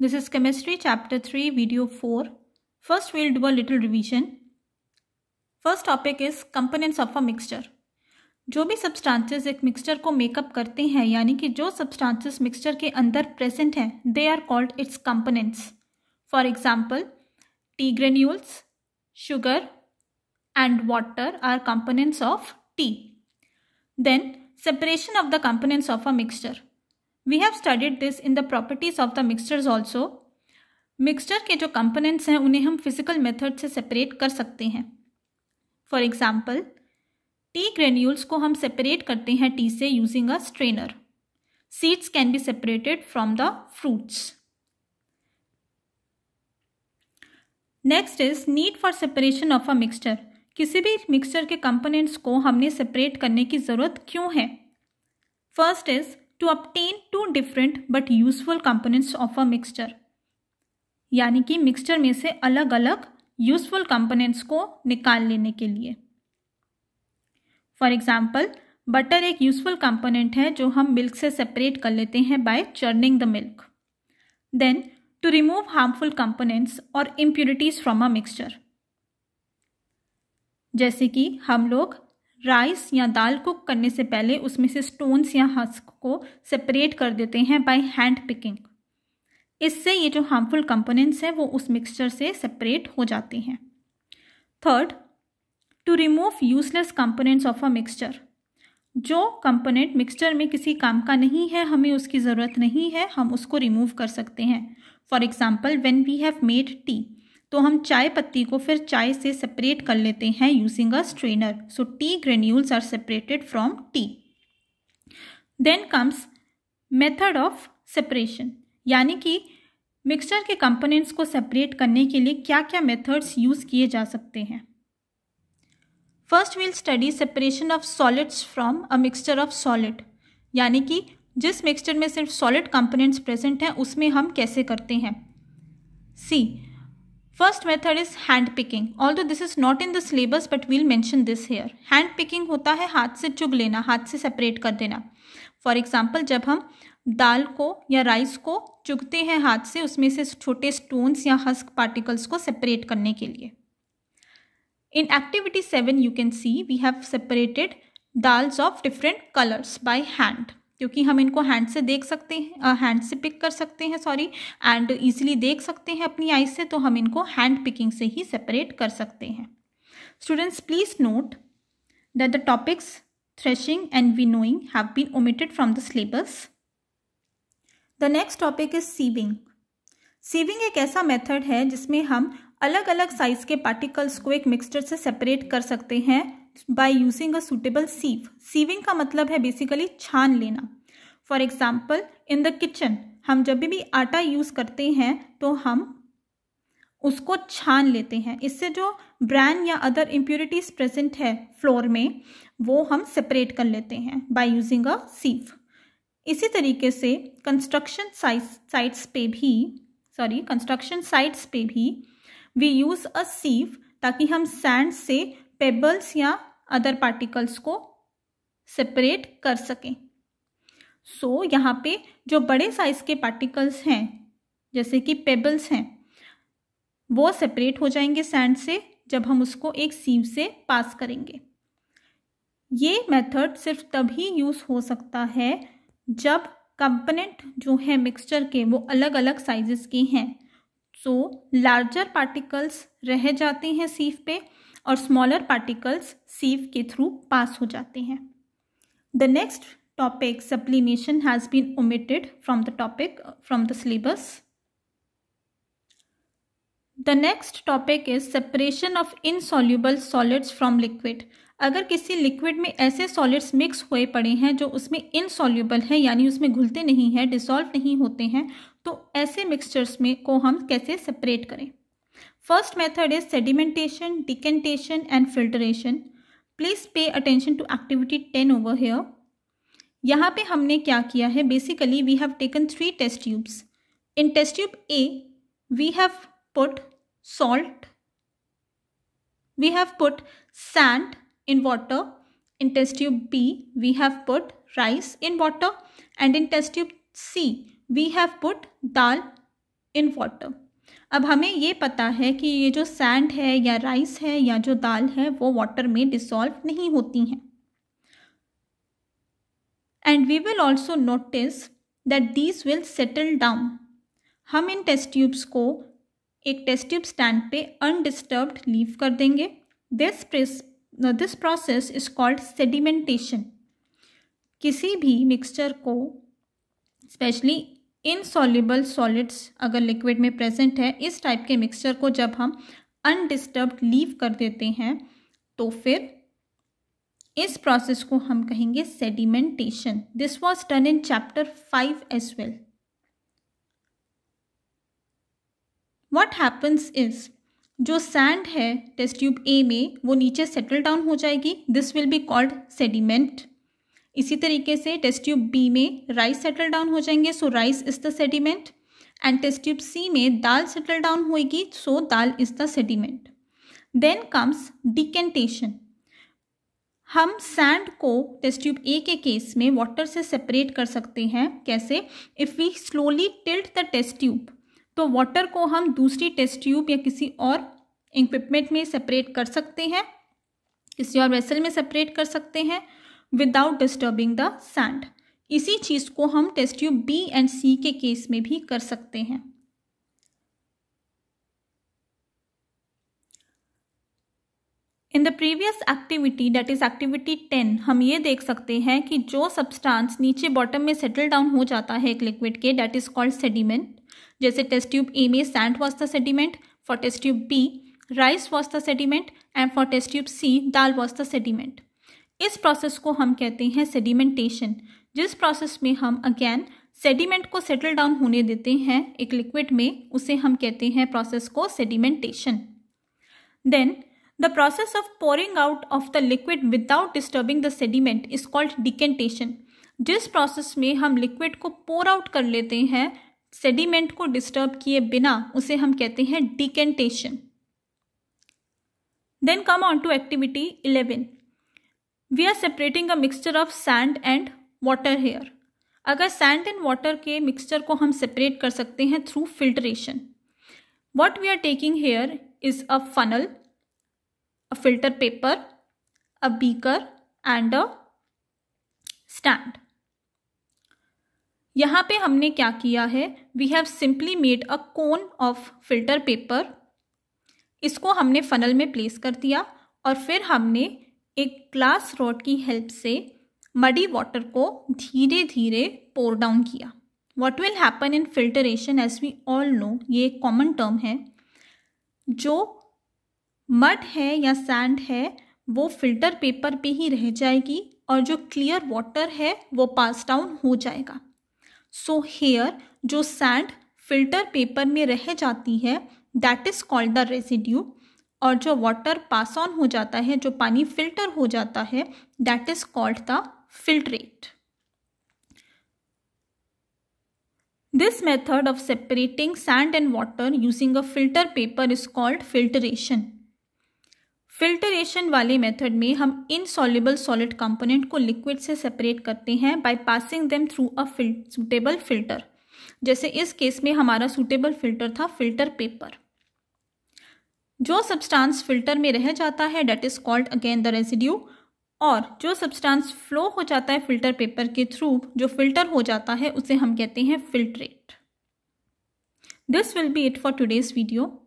This is Chemistry Chapter 3 Video 4. First we'll do a little revision. First topic is components of a mixture. जो भी substances एक mixture को makeup करते हैं यानी कि जो substances mixture के अंदर present हैं they are called its components. For example, tea granules, sugar and water are components of tea. Then separation of the components of a mixture. We have studied this in the properties of the mixtures also. Mixture के जो components हैं उन्हें हम physical method से separate कर सकते हैं. For example, T granules को हम सेपरेट करते हैं टी से using a strainer. Seeds can be separated from the fruits. Next is need for separation of a mixture. किसी भी मिक्सचर के कंपोनेंट्स को हमने सेपरेट करने की जरूरत क्यों है? First is to obtain two different but useful components of a mixture. यानी कि मिक्सचर में से अलग अलग यूजफुल कंपोनेंट्स को निकाल लेने के लिए. फॉर एग्जाम्पल, बटर एक यूजफुल कंपोनेंट है जो हम मिल्क से सेपरेट कर लेते हैं by churning the milk. Then to remove harmful components और इम्प्यूरिटीज फ्रॉम अ मिक्सचर, जैसे कि हम लोग राइस या दाल कुक करने से पहले उसमें से स्टोन्स या हस्क को सेपरेट कर देते हैं बाय हैंड पिकिंग. इससे ये जो हार्मफुल कंपोनेंट्स हैं वो उस मिक्सचर से सेपरेट हो जाते हैं. Third, to remove useless components of a mixture. जो कंपोनेंट मिक्सचर में किसी काम का नहीं है, हमें उसकी ज़रूरत नहीं है, हम उसको रिमूव कर सकते हैं. For example, when we have made tea, तो हम चाय पत्ती को फिर चाय से सेपरेट कर लेते हैं using a strainer. So tea granules are separated from tea. Then comes method of separation, यानी कि मिक्सचर के कंपोनेंट्स को सेपरेट करने के लिए क्या क्या मेथड्स यूज किए जा सकते हैं. First will study separation of solids from a mixture of solid, यानी कि जिस मिक्सचर में सिर्फ सॉलिड कंपोनेंट्स प्रेजेंट हैं उसमें हम कैसे करते हैं. See, first method is hand picking. Although this is not in the syllabus but we'll mention this here. Hand picking होता है हाथ से चुग लेना, हाथ से सेपरेट कर देना. फॉर एग्जाम्पल, जब हम दाल को या राइस को चुगते हैं हाथ से, उसमें से छोटे स्टोन्स या हस्क पार्टिकल्स को सेपरेट करने के लिए. In activity 7 you can see we have separated dals of different colours by hand, क्योंकि हम इनको हैंड से देख सकते हैं, हैंड से पिक कर सकते हैं एंड इजीली देख सकते हैं अपनी आई से, तो हम इनको हैंड पिकिंग से ही सेपरेट कर सकते हैं. Students, please note that the topics threshing and winnowing have been omitted from the syllabus. The next topic is sieving. Sieving एक ऐसा मेथड है जिसमें हम अलग अलग साइज के पार्टिकल्स को एक मिक्सचर से सेपरेट कर सकते हैं by using a suitable sieve. Sieving का मतलब है बेसिकली छान लेना. For example, in the kitchen हम जब भी आटा यूज करते हैं तो हम उसको छान लेते हैं. इससे जो ब्रैन या अदर इम्प्यूरिटीज प्रेजेंट है फ्लोर में वो हम सेपरेट कर लेते हैं बाय यूजिंग अ सीव. इसी तरीके से कंस्ट्रक्शन साइट्स पे भी वी यूज अ सीव, ताकि हम सैंड से पेबल्स या अदर पार्टिकल्स को सेपरेट कर सकें. सो यहाँ पे जो बड़े साइज के पार्टिकल्स हैं जैसे कि पेबल्स हैं वो सेपरेट हो जाएंगे सैंड से जब हम उसको एक सीव से पास करेंगे. ये मेथड सिर्फ तभी यूज हो सकता है जब कंपोनेंट जो है मिक्सचर के वो अलग अलग साइजेस के हैं. सो लार्जर पार्टिकल्स रह जाते हैं सीव पे और स्मॉलर पार्टिकल्स सीव के थ्रू पास हो जाते हैं. The next topic sublimation has been omitted from the syllabus. The next topic is separation of insoluble solids from liquid. अगर किसी लिक्विड में ऐसे सॉलिड्स मिक्स हुए पड़े हैं जो उसमें इनसॉल्युबल है यानी उसमें घुलते नहीं हैं, डिसॉल्व नहीं होते हैं, तो ऐसे मिक्सचर्स में को हम कैसे सेपरेट करें. First method is sedimentation, decantation and filtration. Please pay attention to activity 10 over here. यहाँ पे हमने क्या किया है, basically we have taken 3 test tubes. In test tube A, we have put salt, we have put sand in water. In test tube B, we have put rice in water. And in test tube C, we have put dal in water. अब हमें ये पता है कि ये जो sand है या राइस है या जो दाल है वो वाटर में डिसॉल्व नहीं होती हैं. And we will also notice that these will settle down. हम इन टेस्ट ट्यूब्स को एक टेस्ट ट्यूब स्टैंड पे अनडिस्टर्ब्ड लीव कर देंगे. This process is called sedimentation. किसी भी मिक्सचर को, स्पेशली इनसॉल्युबल सॉलिड्स अगर लिक्विड में प्रेजेंट है, इस टाइप के मिक्सचर को जब हम अनडिस्टर्ब्ड लीव कर देते हैं तो फिर इस प्रोसेस को हम कहेंगे sedimentation. This was done in chapter 5 as well. What happens is, जो सैंड है टेस्ट ट्यूब ए में वो नीचे सेटल डाउन हो जाएगी. This will be called sediment. इसी तरीके से टेस्ट ट्यूब बी में राइस सेटल डाउन हो जाएंगे, so rice is the sediment. And test tube C में दाल सेटल डाउन होएगी, so dal is the sediment. Then comes decantation. हम सैंड को टेस्ट ट्यूब ए के केस में वाटर से सेपरेट कर सकते हैं. कैसे? If we slowly tilt the test tube, तो वाटर को हम दूसरी टेस्ट ट्यूब या किसी और इक्विपमेंट में सेपरेट कर सकते हैं, किसी और वेसल में सेपरेट कर सकते हैं विदाउट डिस्टर्बिंग द सैंड. इसी चीज़ को हम टेस्ट ट्यूब बी एंड सी के केस में भी कर सकते हैं. In the previous activity, that is activity 10, हम ये देख सकते हैं कि जो सब्सटेंस नीचे बॉटम में सेटल डाउन हो जाता है एक लिक्विड के, दैट इज कॉल्ड सेडिमेंट. जैसे टेस्ट ट्यूब ए में sand was the sediment, for test tube B rice was the sediment, and for test tube C dal was the sediment. इस process को हम कहते हैं सेडिमेंटेशन. जिस प्रोसेस में हम अगेन सेडिमेंट को सेटल डाउन होने देते हैं एक लिक्विड में, उसे हम कहते हैं प्रोसेस को sedimentation. Then the process of pouring out of the liquid without disturbing the sediment is called decantation. जिस प्रोसेस में हम लिक्विड को pour out कर लेते हैं सेडिमेंट को डिस्टर्ब किए बिना, उसे हम कहते हैं decantation. Then come on to activity 11. We are separating a mixture of sand and water here. अगर sand and water के मिक्सचर को हम सेपरेट कर सकते हैं through filtration. What we are taking here is a funnel, a filter paper, a beaker and a stand. यहाँ पे हमने क्या किया है, we have simply made a cone of filter paper. इसको हमने फनल में प्लेस कर दिया और फिर हमने एक ग्लास रॉड की हेल्प से मडी वाटर को धीरे धीरे पोर डाउन किया. What will happen in filtration, as we all know, ये एक कॉमन टर्म है. जो मड है या सैंड है वो फिल्टर पेपर पे ही रह जाएगी और जो क्लियर वाटर है वो पास डाउन हो जाएगा. सो हेयर जो सैंड फिल्टर पेपर में रह जाती है that is called the residue, और जो वाटर पास ऑन हो जाता है, जो पानी फिल्टर हो जाता है, that is called the filtrate. This method of separating sand and water using a filter paper is called filtration. Filtration वाले मेथड में हम इनसॉल्युबल सॉलिड कंपोनेंट को लिक्विड से सेपरेट करते हैं by passing them through a suitable filter. जैसे इस case में हमारा सूटेबल फिल्टर था फिल्टर पेपर. जो सब्सटेंस फिल्टर में रह जाता है that is called again the residue, और जो सब्सटेंस फ्लो हो जाता है फिल्टर पेपर के थ्रू, जो फिल्टर हो जाता है, उसे हम कहते हैं filtrate. This will B it for today's video.